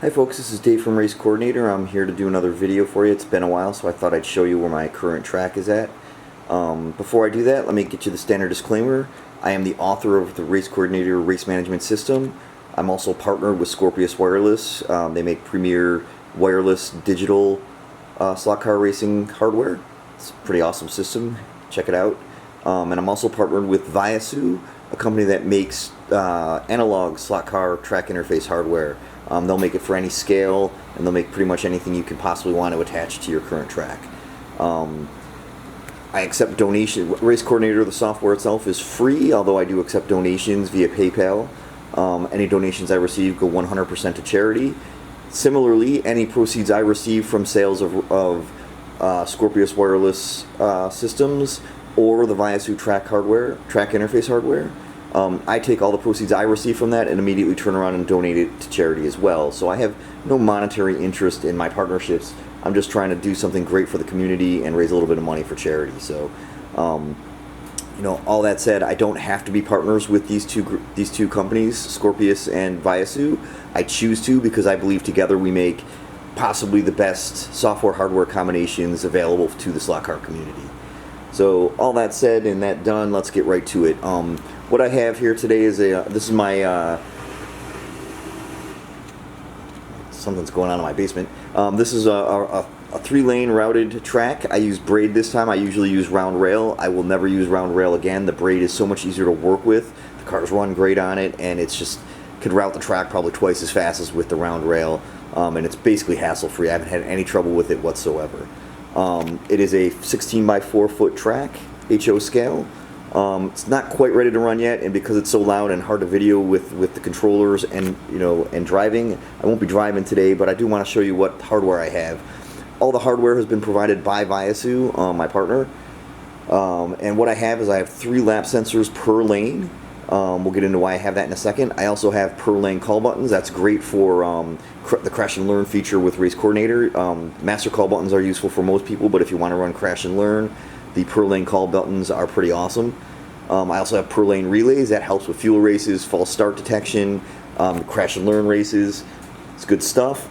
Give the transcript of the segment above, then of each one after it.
Hi folks, this is Dave from Race Coordinator. I'm here to do another video for you. It's been a while, so I thought I'd show you where my current track is at. Before I do that, let me get you the standard disclaimer. I am the author of the Race Coordinator Race Management System. I'm also partnered with Scorpius Wireless. They make premier wireless digital slot car racing hardware. It's a pretty awesome system. Check it out. And I'm also partnered with Viasue, a company that makes analog slot car track interface hardware. They'll make it for any scale, and they'll make pretty much anything you could possibly want to attach to your current track. I accept donation. Race Coordinator, the software itself, is free, although I do accept donations via PayPal. Any donations I receive go 100% to charity. Similarly, any proceeds I receive from sales of Scorpius Wireless systems or the Viasue track interface hardware, I take all the proceeds I receive from that and immediately turn around and donate it to charity as well. So I have no monetary interest in my partnerships. I'm just trying to do something great for the community and raise a little bit of money for charity. So, all that said, I don't have to be partners with these two companies, Scorpius and Viasue. I choose to because I believe together we make possibly the best software-hardware combinations available to the slot car community. So all that said and that done, let's get right to it. What I have here today is this is my something's going on in my basement. This is a 3-lane routed track. I use braid this time. I usually use round rail. I will never use round rail again. The braid is so much easier to work with. The cars run great on it, and it's just could route the track probably twice as fast as with the round rail. And it's basically hassle-free. I haven't had any trouble with it whatsoever. It is a 16 by 4 foot track, HO scale. It's not quite ready to run yet, and because it's so loud and hard to video with the controllers and driving, I won't be driving today, but I do want to show you what hardware I have. All the hardware has been provided by Viasue, my partner, and what I have is I have 3 lap sensors per lane. We'll get into why I have that in a second. I also have per lane call buttons. That's great for the crash and learn feature with Race Coordinator. Master call buttons are useful for most people, but if you want to run crash and learn, the per lane call buttons are pretty awesome. I also have per lane relays. That helps with fuel races, false start detection, crash and learn races. It's good stuff.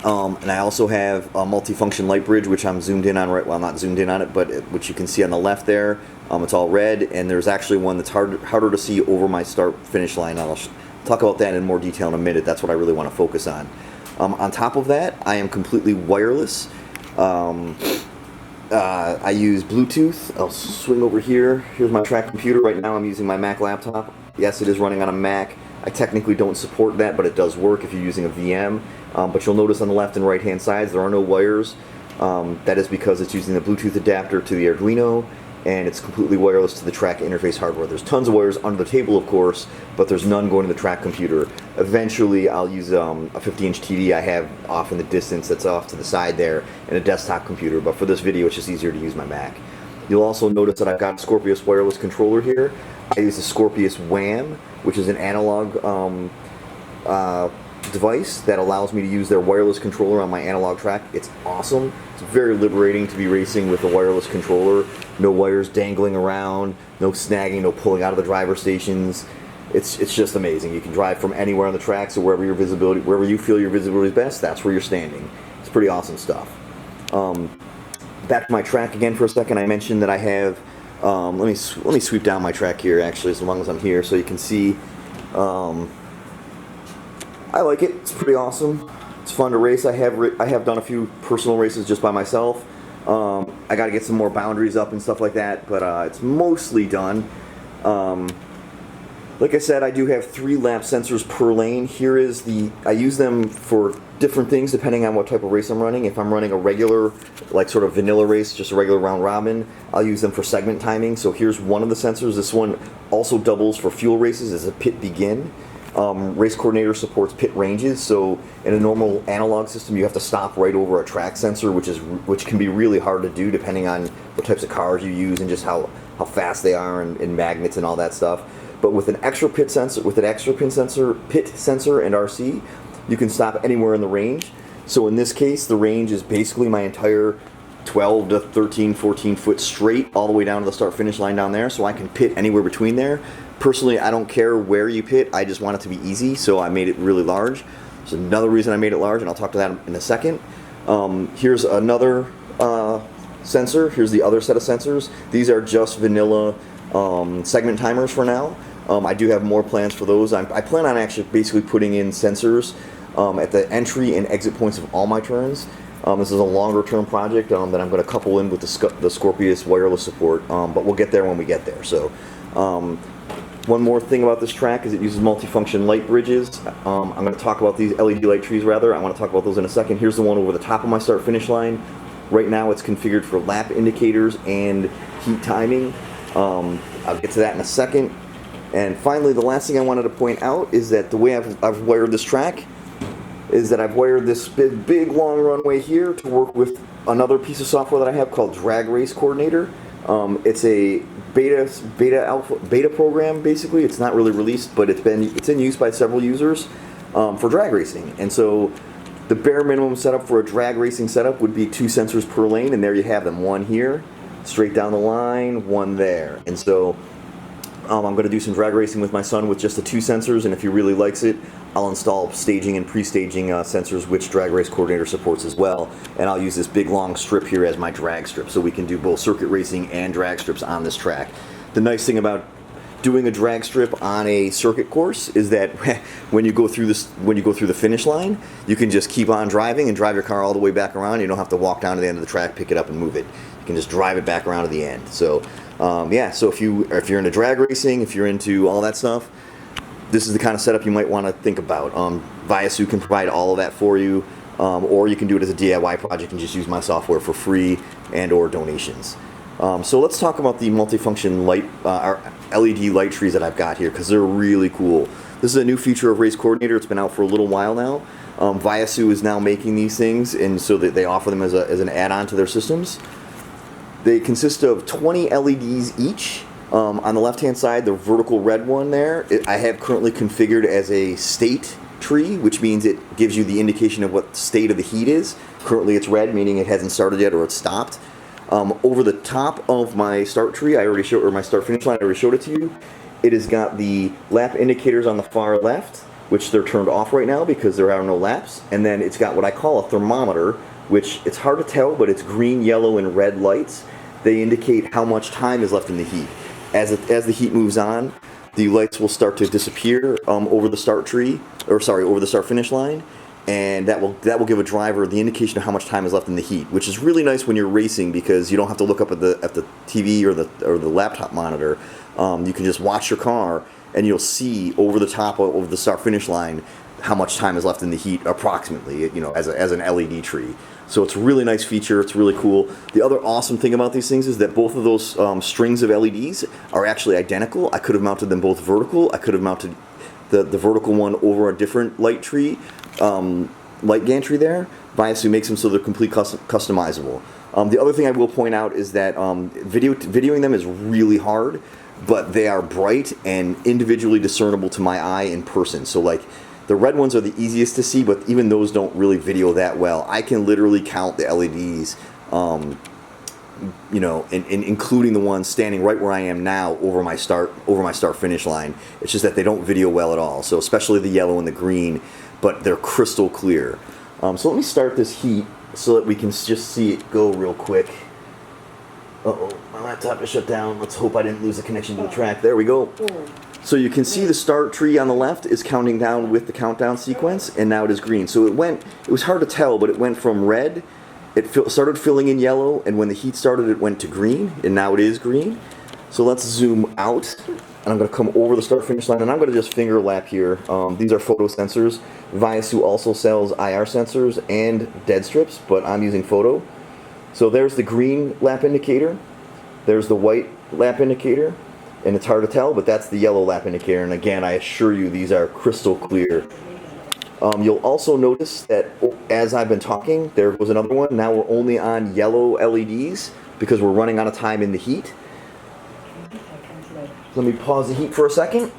And I also have a multifunction light bridge, which I'm zoomed in on right. Well, not zoomed in on it, but which you can see on the left there. It's all red, and there's actually one that's harder to see over my start-finish line. I'll talk about that in more detail in a minute. That's what I really want to focus on. On top of that, I am completely wireless. I use Bluetooth. I'll swing over here. Here's my track computer. Right now I'm using my Mac laptop. Yes, it is running on a Mac. I technically don't support that, but it does work if you're using a VM. But you'll notice on the left and right hand sides there are no wires. That is because it's using the Bluetooth adapter to the Arduino, and it's completely wireless to the track interface hardware. There's tons of wires under the table, of course, but there's none going to the track computer. Eventually I'll use a 50-inch TV I have off in the distance that's off to the side there, and a desktop computer, but for this video it's just easier to use my Mac. You'll also notice that I've got a Scorpius wireless controller here. I use the Scorpius WAM, which is an analog device that allows me to use their wireless controller on my analog track. It's awesome. It's very liberating to be racing with a wireless controller. No wires dangling around, no snagging, no pulling out of the driver stations. It's just amazing. You can drive from anywhere on the track, so wherever you feel your visibility is best, that's where you're standing. It's pretty awesome stuff. Back to my track again for a second. I mentioned that I have. Let me sweep down my track here actually, as long as I'm here, so you can see. I like it. It's pretty awesome. It's fun to race. I have done a few personal races just by myself. I got to get some more boundaries up and stuff like that, but it's mostly done. Like I said, I do have 3 lap sensors per lane. Here is I use them for different things depending on what type of race I'm running. If I'm running a regular, like sort of vanilla race, just a regular round robin, I'll use them for segment timing. So here's one of the sensors. This one also doubles for fuel races as a pit begin. Race Coordinator supports pit ranges, so in a normal analog system you have to stop right over a track sensor, which can be really hard to do depending on what types of cars you use and just how fast they are and magnets and all that stuff. But with an extra pit sensor, pit sensor and RC, you can stop anywhere in the range. So in this case, the range is basically my entire 12 to 13, 14 foot straight all the way down to the start finish line down there, so I can pit anywhere between there. Personally, I don't care where you pit, I just want it to be easy, so I made it really large. There's another reason I made it large, and I'll talk to that in a second. Here's another sensor. Here's the other set of sensors. These are just vanilla segment timers for now. I do have more plans for those. I plan on actually basically putting in sensors at the entry and exit points of all my turns. This is a longer term project that I'm going to couple in with the Scorpius wireless support, but we'll get there when we get there. So one more thing about this track is it uses multifunction light bridges. I'm going to talk about these LED light trees rather. I want to talk about those in a second. Here's the one over the top of my start finish line. Right now it's configured for lap indicators and heat timing. I'll get to that in a second. And finally, the last thing I wanted to point out is that the way I've wired this track is that I've wired this big long runway here to work with another piece of software that I have called Drag Race Coordinator. It's a beta program basically. It's not really released, but it's in use by several users for drag racing. And so the bare minimum setup for a drag racing setup would be 2 sensors per lane, and there you have them. One here, straight down the line, one there. And so I'm going to do some drag racing with my son with just the 2 sensors, and if he really likes it, I'll install staging and pre-staging sensors, which Drag Race Coordinator supports as well, and I'll use this big long strip here as my drag strip, so we can do both circuit racing and drag strips on this track. The nice thing about doing a drag strip on a circuit course is that when you go through the finish line, you can just keep on driving and drive your car all the way back around. You don't have to walk down to the end of the track, pick it up, and move it. You can just drive it back around to the end. So yeah, so if you're into drag racing, if you're into all that stuff, this is the kind of setup you might want to think about. Viasue can provide all of that for you, or you can do it as a DIY project and just use my software for free and or donations. So let's talk about the multifunction light, LED light trees that I've got here, because they're really cool. This is a new feature of Race Coordinator. It's been out for a little while now. Viasue is now making these things, and so that they offer them as an add-on to their systems. They consist of 20 LEDs each. On the left-hand side, the vertical red one there, I have currently configured as a state tree, which means it gives you the indication of what state of the heat is. Currently it's red, meaning it hasn't started yet or it's stopped. Over the top of my start tree, or my start finish line, I already showed it to you. It has got the lap indicators on the far left, which they're turned off right now because there are no laps. And then it's got what I call a thermometer, which it's hard to tell, but it's green, yellow, and red lights. They indicate how much time is left in the heat. As the heat moves on, the lights will start to disappear over the start finish line, and that will give a driver the indication of how much time is left in the heat, which is really nice when you're racing because you don't have to look up at the TV or the laptop monitor. You can just watch your car, and you'll see over the top of the start finish line how much time is left in the heat approximately, as an LED tree. So it's a really nice feature. It's really cool. The other awesome thing about these things is that both of those strings of LEDs are actually identical. I could have mounted them both vertical. I could have mounted the vertical one over a different light tree, light gantry there. Viasue makes them so they're completely customizable. The other thing I will point out is that videoing them is really hard, but they are bright and individually discernible to my eye in person. So like, the red ones are the easiest to see, but even those don't really video that well. I can literally count the LEDs, including the ones standing right where I am now over my start finish line. It's just that they don't video well at all. So especially the yellow and the green, but they're crystal clear. So let me start this heat so that we can just see it go real quick. Uh-oh, my laptop is shut down. Let's hope I didn't lose the connection to the track. There we go. So you can see the start tree on the left is counting down with the countdown sequence, and now it is green. So it was hard to tell, but it went from red, started filling in yellow, and when the heat started it went to green, and now it is green. So let's zoom out, and I'm going to come over the start finish line, and I'm going to just finger lap here. These are photo sensors. Viasue also sells IR sensors and dead strips, but I'm using photo. So there's the green lap indicator, there's the white lap indicator, and it's hard to tell, but that's the yellow lap indicator, and again, I assure you these are crystal clear. You'll also notice that as I've been talking, there was another one. Now we're only on yellow LEDs because we're running out of time in the heat. Let me pause the heat for a second.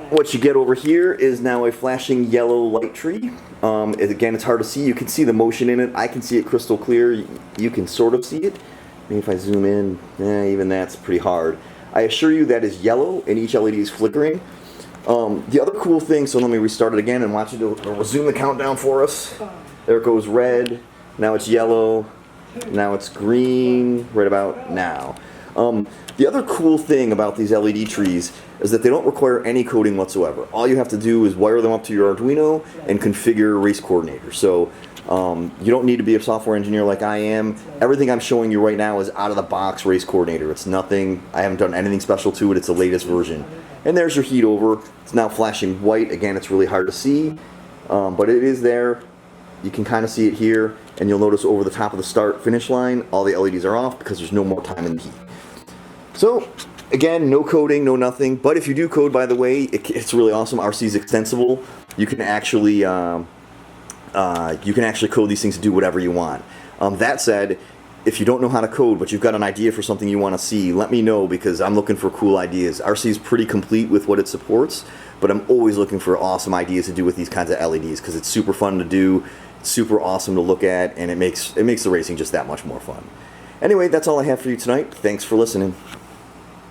What you get over here is now a flashing yellow light tree. Again, it's hard to see. You can see the motion in it. I can see it crystal clear. You can sort of see it. Maybe if I zoom in, even that's pretty hard. I assure you that is yellow and each LED is flickering. The other cool thing, so let me restart it again and watch it resume the countdown for us. There it goes, red, now it's yellow, now it's green, right about now. The other cool thing about these LED trees is that they don't require any coding whatsoever. All you have to do is wire them up to your Arduino and configure Race Coordinator. So you don't need to be a software engineer like I am. Everything I'm showing you right now is out of the box Race Coordinator. It's nothing, I haven't done anything special to it, it's the latest version. And there's your heat over. It's now flashing white. Again, it's really hard to see, but it is there. You can kind of see it here, and you'll notice over the top of the start finish line, all the LEDs are off because there's no more time in the heat. So, again, no coding, no nothing, but if you do code, by the way, it's really awesome. RC is extensible. You can actually code these things to do whatever you want. That said, if you don't know how to code, but you've got an idea for something you want to see, let me know, because I'm looking for cool ideas. RC is pretty complete with what it supports, but I'm always looking for awesome ideas to do with these kinds of LEDs, because it's super fun to do, super awesome to look at, and it makes the racing just that much more fun. Anyway, that's all I have for you tonight. Thanks for listening.